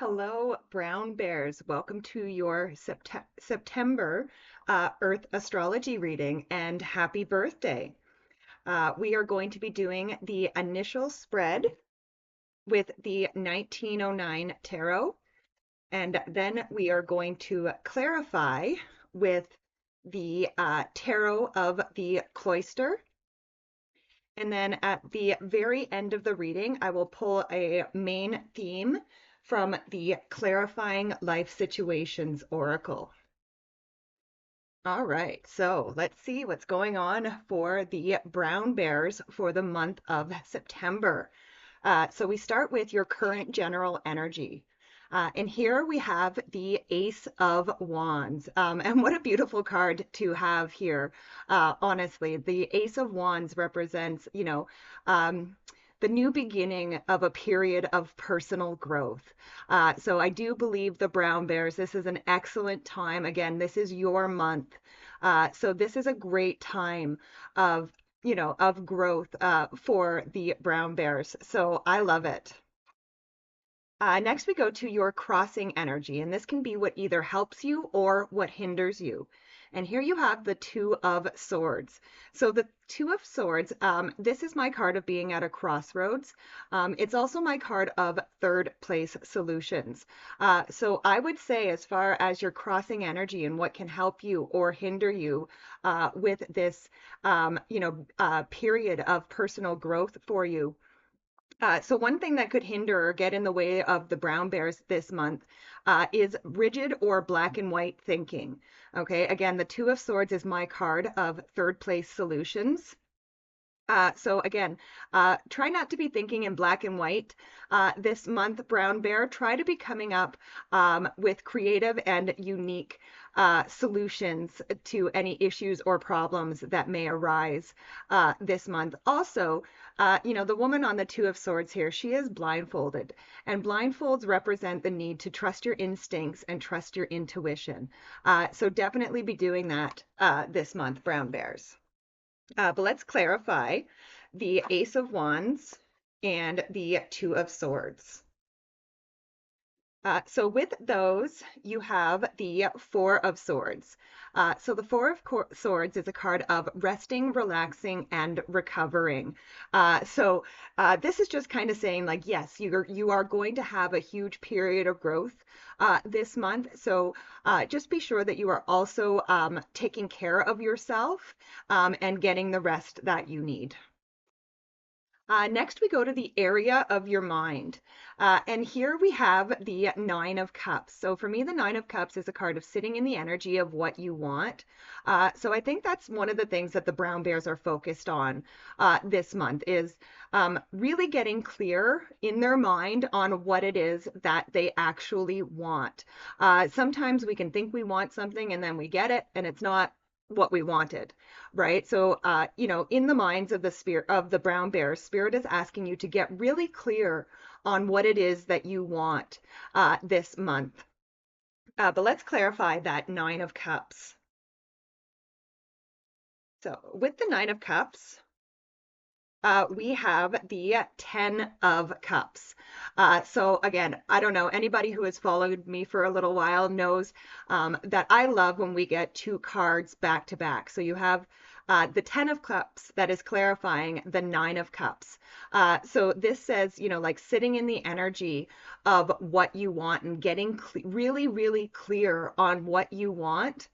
Hello, brown bears. Welcome to your September Earth astrology reading and happy birthday. We are going to be doing the initial spread with the 1909 tarot, and then we are going to clarify with the tarot of the cloister. And then at the very end of the reading, I will pull a main theme from the Clarifying Life Situations Oracle. All right, so let's see what's going on for the brown bears for the month of September. So we start with your current general energy. And here we have the Ace of Wands. And what a beautiful card to have here. Honestly, the Ace of Wands represents, the new beginning of a period of personal growth. So I do believe the brown bears, this is an excellent time. Again, this is your month. So this is a great time of of growth for the brown bears. So I love it. Next, we go to your crossing energy, and this can be what either helps you or what hinders you. And here you have the Two of Swords. So the Two of Swords, this is my card of being at a crossroads. It's also my card of third place solutions. So I would say as far as your crossing energy and what can help you or hinder you with this, period of personal growth for you. So one thing that could hinder or get in the way of the brown bears this month is rigid or black and white thinking. Okay, again, the Two of Swords is my card of third place solutions. So again, try not to be thinking in black and white this month, brown bear. Try to be coming up with creative and unique solutions to any issues or problems that may arise this month. Also, the woman on the Two of Swords here, she is blindfolded, and blindfolds represent the need to trust your instincts and trust your intuition. So definitely be doing that this month, brown bears. But let's clarify the Ace of Wands and the Two of Swords. So with those, you have the Four of Swords. So the Four of Swords is a card of resting, relaxing, and recovering. This is just kind of saying like, yes, you are going to have a huge period of growth this month. So just be sure that you are also taking care of yourself and getting the rest that you need. Next, we go to the area of your mind. And here we have the Nine of Cups. So for me, the Nine of Cups is a card of sitting in the energy of what you want. So I think that's one of the things that the brown bears are focused on this month is really getting clear in their mind on what it is that they actually want. Sometimes we can think we want something and then we get it and it's not what we wanted, right? So, in the minds of the spirit of the brown bear, spirit is asking you to get really clear on what it is that you want this month. But let's clarify that Nine of Cups. So, with the Nine of Cups, we have the 10 of Cups. So again, I don't know, anybody who has followed me for a little while knows that I love when we get two cards back to back. So you have the 10 of Cups that is clarifying the Nine of Cups. So this says, like sitting in the energy of what you want and getting really, really clear on what you want.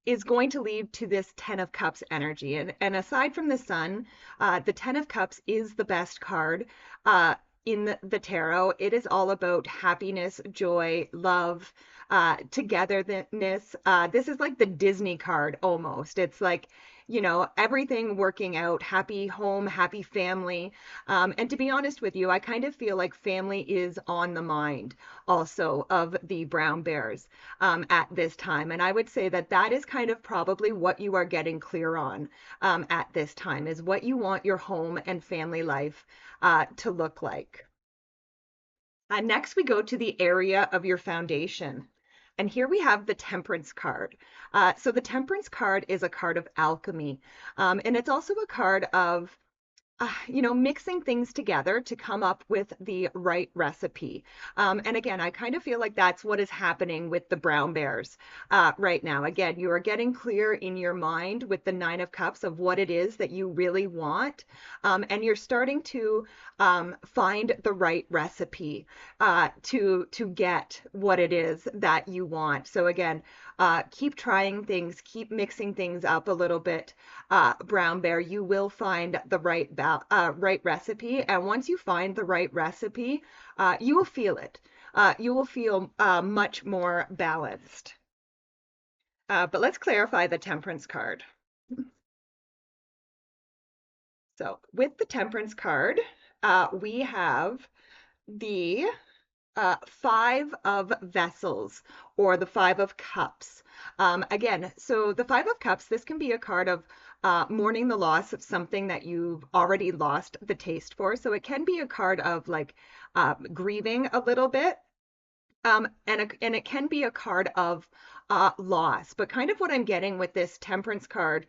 Is going to lead to this 10 of Cups energy. And aside from the Sun, the 10 of Cups is the best card in the tarot. It is all about happiness, joy, love, togetherness. This is like the Disney card almost. It's like, everything working out, happy home, happy family. And to be honest with you, I kind of feel like family is on the mind also of the brown bears at this time. And I would say that that is kind of probably what you are getting clear on at this time is what you want your home and family life to look like. Next, we go to the area of your foundation. And here we have the Temperance card. So the Temperance card is a card of alchemy. And it's also a card of mixing things together to come up with the right recipe. And again, I kind of feel like that's what is happening with the brown bears right now. Again, you are getting clear in your mind with the Nine of Cups of what it is that you really want. And you're starting to find the right recipe to get what it is that you want. So again, keep trying things, keep mixing things up a little bit, brown bear. You will find the right recipe, and once you find the right recipe, you will feel it. You will feel much more balanced. But let's clarify the Temperance card. So with the Temperance card, we have the Five of Vessels or the Five of Cups. Again, so the Five of Cups, this can be a card of mourning the loss of something that you've already lost the taste for. So it can be a card of like grieving a little bit. And it can be a card of loss, but kind of what I'm getting with this Temperance card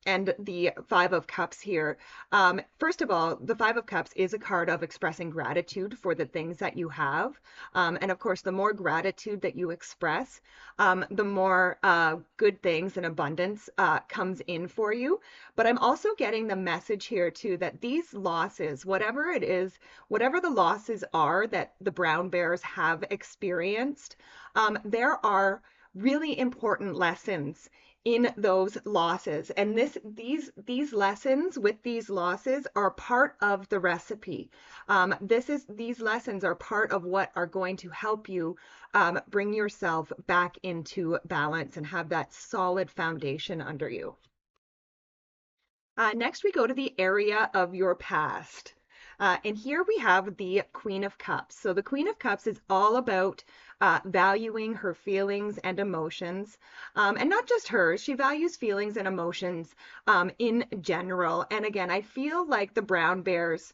and the Five of Cups here. First of all, the Five of Cups is a card of expressing gratitude for the things that you have. And of course, the more gratitude that you express, the more good things and abundance comes in for you. But I'm also getting the message here too that these losses, whatever it is, whatever the losses are that the brown bears have experienced, there are really important lessons in those losses. And these lessons with these losses are part of the recipe. These lessons are part of what are going to help you bring yourself back into balance and have that solid foundation under you. Next, we go to the area of your past. And here we have the Queen of Cups. So the Queen of Cups is all about valuing her feelings and emotions. And not just hers, she values feelings and emotions in general. And again, I feel like the brown bears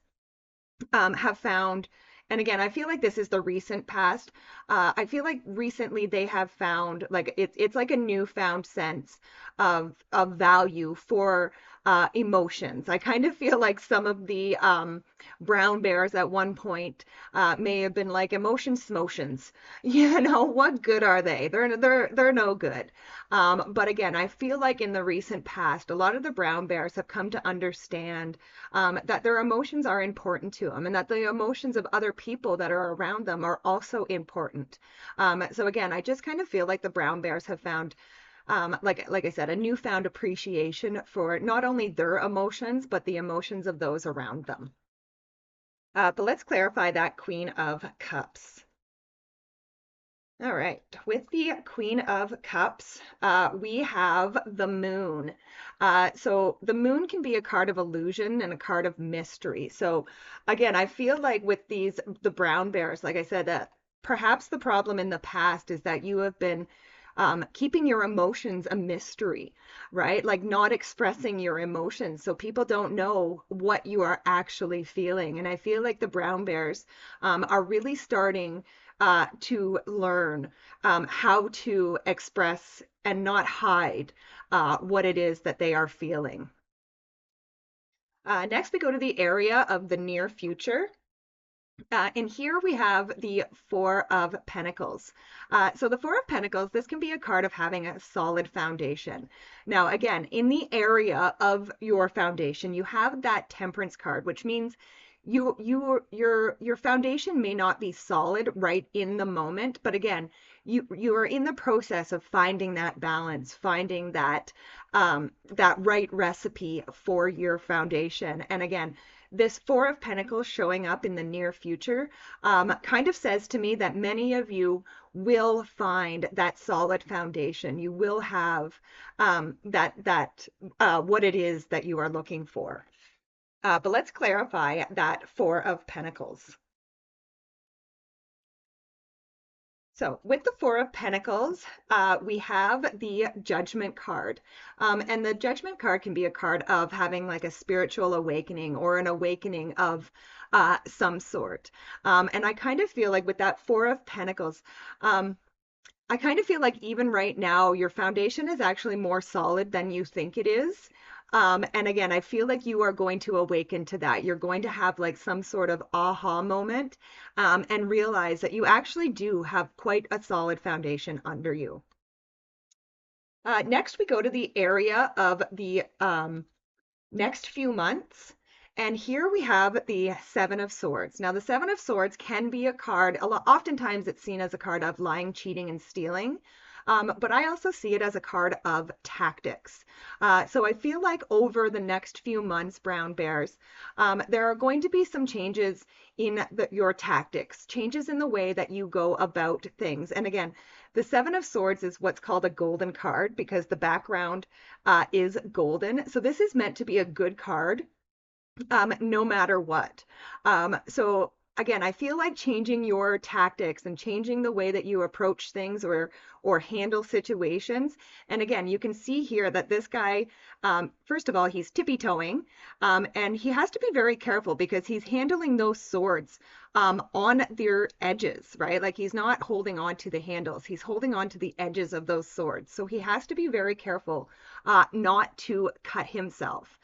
have found, and again, I feel like this is the recent past. I feel like recently they have found like it's like a newfound sense of value for emotions. I kind of feel like some of the brown bears at one point may have been like emotions smotions. What good are they? They're no good. But again, I feel like in the recent past, a lot of the brown bears have come to understand that their emotions are important to them and that the emotions of other people that are around them are also important. So again, I just kind of feel like the brown bears have found, like I said, a newfound appreciation for not only their emotions, but the emotions of those around them. But let's clarify that Queen of Cups. All right, with the Queen of Cups, we have the Moon. So the Moon can be a card of illusion and a card of mystery. So again, I feel like with the brown bears, like I said, perhaps the problem in the past is that you have been keeping your emotions a mystery, right? Like not expressing your emotions. So people don't know what you are actually feeling. And I feel like the brown bears are really starting to learn how to express and not hide what it is that they are feeling. Next, we go to the area of the near future. And here we have the Four of Pentacles. So the Four of Pentacles, this can be a card of having a solid foundation. Now, again, in the area of your foundation, you have that Temperance card, which means your foundation may not be solid right in the moment, but again, you are in the process of finding that balance, finding that right recipe for your foundation. And again, this Four of Pentacles showing up in the near future kind of says to me that many of you will find that solid foundation. You will have what it is that you are looking for. But let's clarify that Four of Pentacles. So with the Four of Pentacles, we have the Judgment card. And the Judgment card can be a card of having like a spiritual awakening or an awakening of some sort. And I kind of feel like with that Four of Pentacles, I kind of feel like even right now, your foundation is actually more solid than you think it is. And again, I feel like you are going to awaken to that. You're going to have like some sort of aha moment, and realize that you actually do have quite a solid foundation under you. Next, we go to the area of the next few months. And here we have the Seven of Swords. Now, the Seven of Swords can be a card, oftentimes it's seen as a card of lying, cheating, and stealing. But I also see it as a card of tactics. So I feel like over the next few months, brown bears, there are going to be some changes in your tactics, changes in the way that you go about things. And again, the Seven of Swords is what's called a golden card because the background is golden. So this is meant to be a good card, no matter what. So again, I feel like changing your tactics and changing the way that you approach things or handle situations. And again, you can see here that this guy, first of all, he's tippy-toeing, and he has to be very careful because he's handling those swords on their edges, right? Like he's not holding on to the handles, he's holding on to the edges of those swords. So he has to be very careful not to cut himself.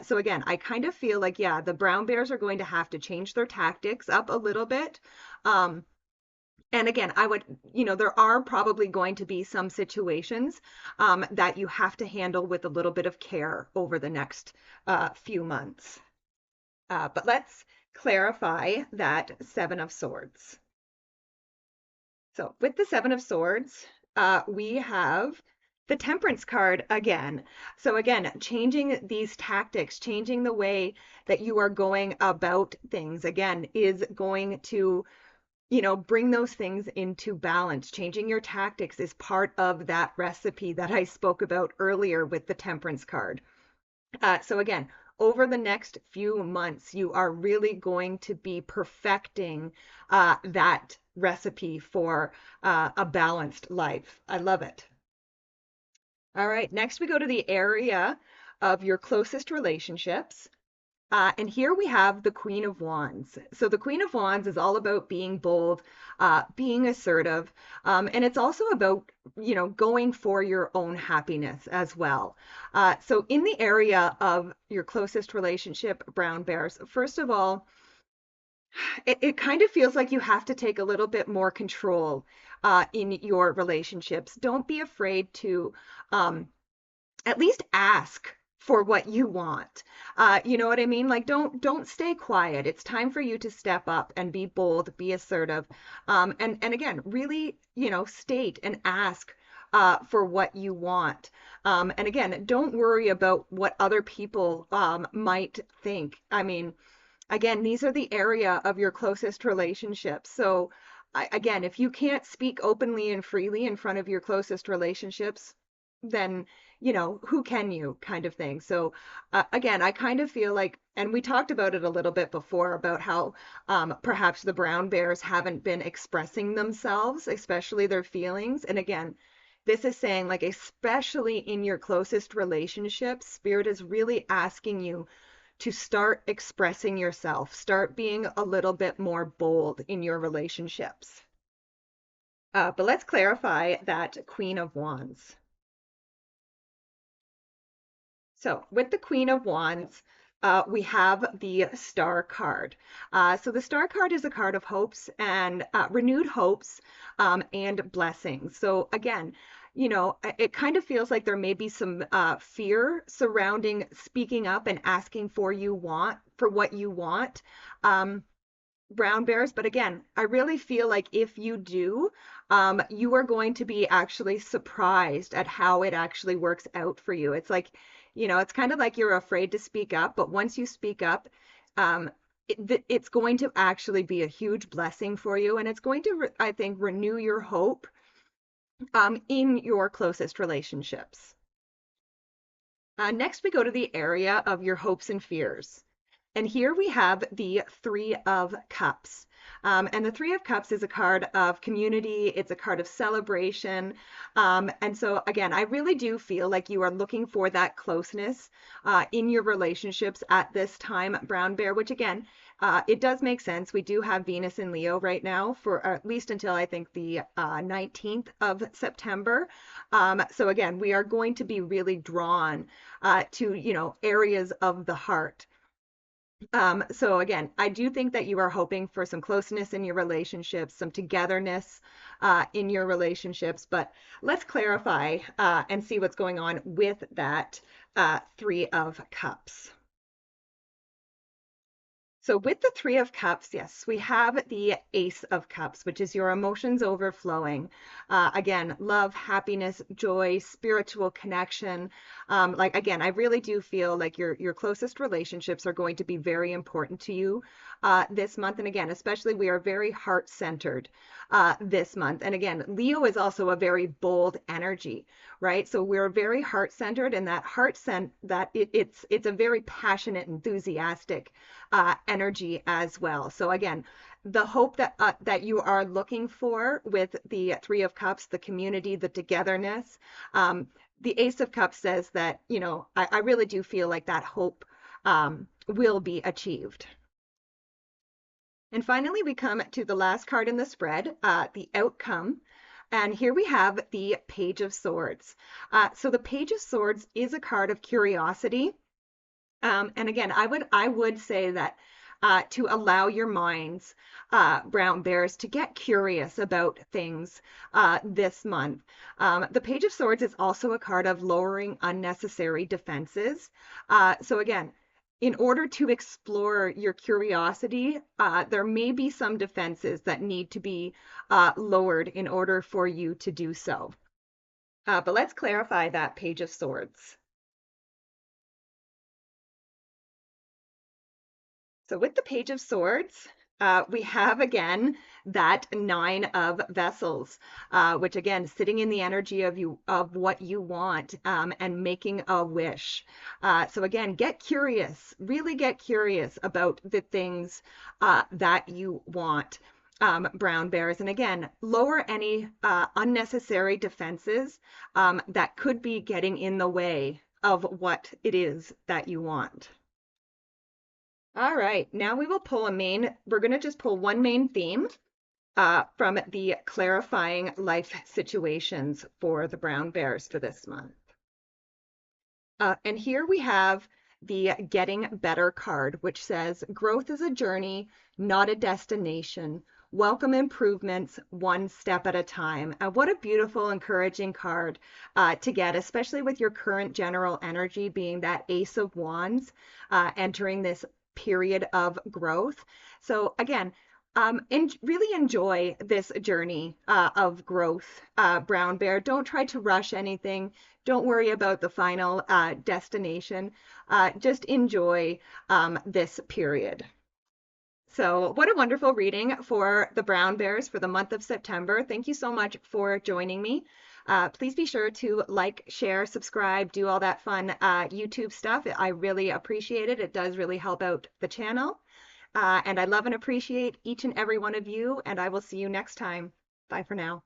So again, I kind of feel like, yeah, the brown bears are going to have to change their tactics up a little bit. And again, there are probably going to be some situations that you have to handle with a little bit of care over the next few months. But let's clarify that Seven of Swords. So with the Seven of Swords, we have the Temperance card again. So again, changing these tactics, changing the way that you are going about things, again, is going to, bring those things into balance. Changing your tactics is part of that recipe that I spoke about earlier with the Temperance card. So again, over the next few months, you are really going to be perfecting that recipe for a balanced life. I love it. All right, next we go to the area of your closest relationships. And here we have the Queen of Wands. So the Queen of Wands is all about being bold, being assertive, and it's also about, going for your own happiness as well. So in the area of your closest relationship, brown bears, first of all, it kind of feels like you have to take a little bit more control in your relationships. Don't be afraid to at least ask for what you want. You know what I mean? Like don't stay quiet. It's time for you to step up and be bold, be assertive. And again, really, state and ask for what you want. And again, don't worry about what other people might think. I mean, again, these are the area of your closest relationships. So again, if you can't speak openly and freely in front of your closest relationships, then who can you kind of thing. So again, I kind of feel like, and we talked about it a little bit before about how perhaps the brown bears haven't been expressing themselves, especially their feelings. And again, this is saying like, especially in your closest relationships, Spirit is really asking you to start expressing yourself, start being a little bit more bold in your relationships. But let's clarify that Queen of Wands. So with the Queen of Wands, we have the Star card. So the Star card is a card of hopes and renewed hopes and blessings. So again, it kind of feels like there may be some fear surrounding speaking up and asking for what you want. Brown bears, but again, I really feel like if you do, you are going to be actually surprised at how it actually works out for you. It's like, it's kind of like you're afraid to speak up, but once you speak up, it's going to actually be a huge blessing for you, and it's going to, I think, renew your hope in your closest relationships. Next, we go to the area of your hopes and fears. And here we have the Three of Cups. And the Three of Cups is a card of community. It's a card of celebration. And so again, I really do feel like you are looking for that closeness in your relationships at this time, brown bear, which again, it does make sense. We do have Venus in Leo right now for at least until I think the 19th of September. So again, we are going to be really drawn to, areas of the heart. So again, I do think that you are hoping for some closeness in your relationships, some togetherness in your relationships, but let's clarify and see what's going on with that Three of Cups. So with the Three of Cups, yes, we have the Ace of Cups, which is your emotions overflowing. Again, love, happiness, joy, spiritual connection. Like again, I really do feel like your closest relationships are going to be very important to you this month. And again, especially we are very heart-centered this month. And again, Leo is also a very bold energy, right? So we're very heart-centered, and that heart cent that it's a very passionate, enthusiastic energy as well. So again, the hope that you are looking for with the Three of Cups, the community, the togetherness, the Ace of Cups says that, I really do feel like that hope will be achieved. And finally, we come to the last card in the spread, the outcome. And here we have the Page of Swords. So the Page of Swords is a card of curiosity. And again, I would say that to allow your minds, brown bears, to get curious about things this month. The Page of Swords is also a card of lowering unnecessary defenses. So again, in order to explore your curiosity, there may be some defenses that need to be lowered in order for you to do so. But let's clarify that Page of Swords. So with the Page of Swords, we have again that Nine of Vessels, which again, sitting in the energy of what you want and making a wish. So again, get curious, really get curious about the things that you want. Brown bears, and again, lower any unnecessary defenses that could be getting in the way of what it is that you want. All right, now we will pull we're going to just pull one main theme from the clarifying life situations for the brown bears for this month. And here we have the Getting Better card, which says, growth is a journey, not a destination. Welcome improvements one step at a time. And what a beautiful, encouraging card to get, especially with your current general energy being that Ace of Wands entering this period of growth. So again, and really enjoy this journey of growth, brown bear. Don't try to rush anything. Don't worry about the final destination. Just enjoy this period. So what a wonderful reading for the brown bears for the month of September. Thank you so much for joining me. Please be sure to like, share, subscribe, do all that fun YouTube stuff. I really appreciate it. It does really help out the channel. And I love and appreciate each and every one of you, and I will see you next time. Bye for now.